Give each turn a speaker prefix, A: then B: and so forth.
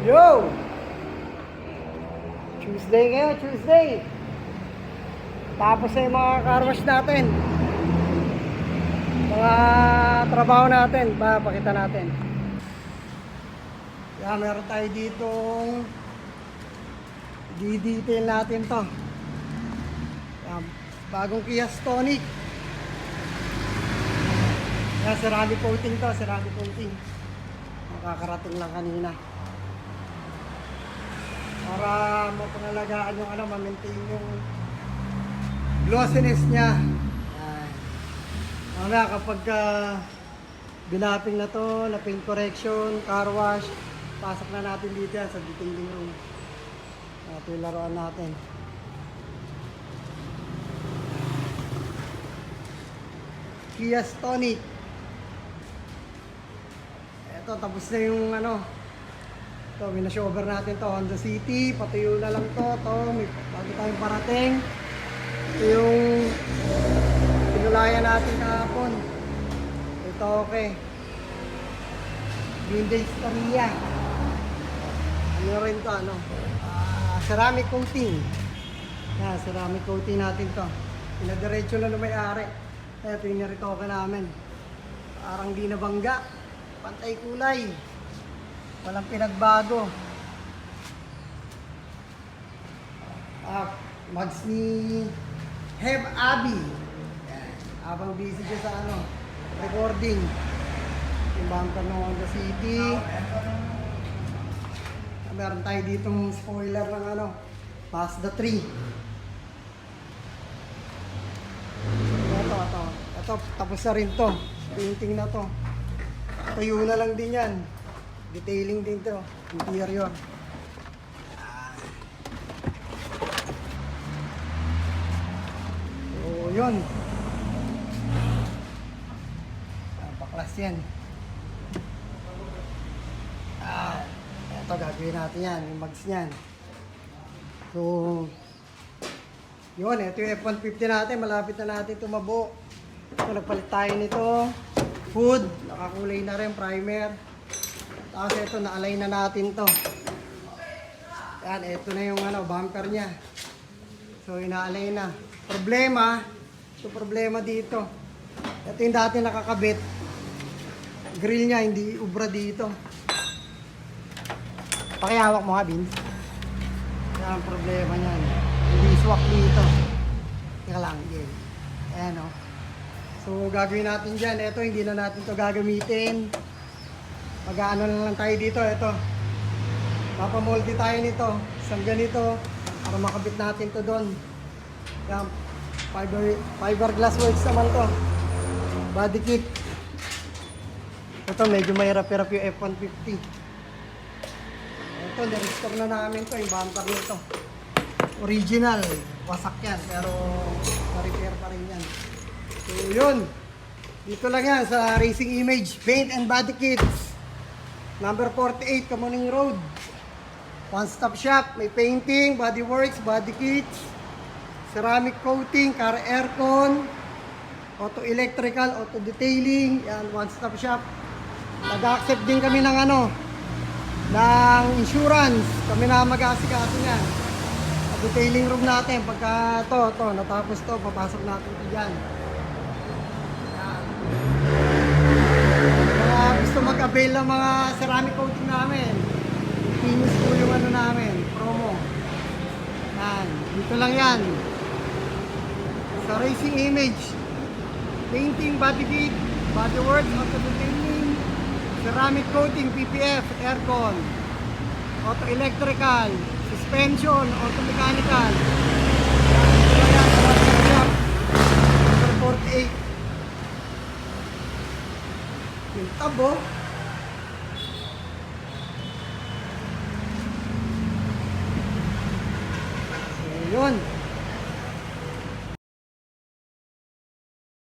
A: Yo! Tuesday ngayon, Tuesday. Tapos na yung mga car wash natin. Mga trabaho natin, pakita natin. Yan, meron tayo ditong di-detail natin to. Yan, bagong Kia Stonic. Yan, ceramic coating to, ceramic coating. Makakarating lang kanina. Para mapangalagaan yung ma-maintain yung glossiness niya. Yan. Mamaya kapag binapping na to, na paint correction, car wash, pasok na natin dito yan sa detailing room. Ito yung laruan natin. Kia Stonic. Ito, tapos na yung ito, minashover natin to, Honda City, patuyo na lang to, may bago tayong parating. Ito yung pinulayan natin kahapon. Ito, okay. Hyundai Staria. Ano rin to, ceramic coating. Yan, ceramic coating natin to. Pinadiretso na may-ari. Ito yung niritoke namin. Parang di nabangga. Pantay kulay. Walang pinagbago. Mags ni Heb Abi. Yan. Habang busy siya sa recording. Yung bumper ng Honda City. Meron tayo ditong spoiler ng Mazda 3. Ito, tapos na rin to. Painting na to. Tuyo na lang din yan. Detailing din to. Interior. So, yun. Baklas yan. Ito, gagawin natin yan. Yung mags niyan. So, yun. Ito yung F-150 natin. Malapit na natin tumabo. So, nagpalit tayo nito. Hood. Nakakulay na rin. Primer. Tapos ito, na-align na natin to. Yan. Ito na yung bumper niya. So, ina-align na. Problema dito. Ito yung dati nakakabit. Grill niya, hindi ubra dito. Pakihawak mo nga, Vince. Yan ang problema niyan. Hindi swak dito. Teka lang, yun. Ayan, So, gagawin natin dyan. Ito, hindi na natin to gagamitin. Mag-ano na lang tayo dito. Ito. Papamoldi tayo nito. Isang ganito. Para makabit natin to doon. Yan. Fiberglass works naman to. Body kit. Ito, medyo mahirap-hirap yung F-150. Ito, na-restore na namin to. Yung bumper nito. Original. Wasak yan. Pero, na-repair pa rin yan. So, yun. Dito lang yan sa Racing Image Paint and Body Kits. Number 48, Kamuning Road. One-stop shop. May painting, body works, body kits, ceramic coating, car aircon, auto electrical, auto detailing. Yan, one-stop shop. Nag-accept din kami ng ng insurance. Kami na mag-aasikaso niyan. Detailing room natin. Pagka to, natapos to, papasok natin ito dyan. Gusto mag-avail ng mga ceramic coating namin. Finish po yung namin, promo. Yan, dito lang yan. Sa Racing Image. Painting, body kit, body works, auto detailing, ceramic coating, PPF, aircon, auto electrical, suspension, auto mechanical. Yan, number 48. Yung tabo. So, yun.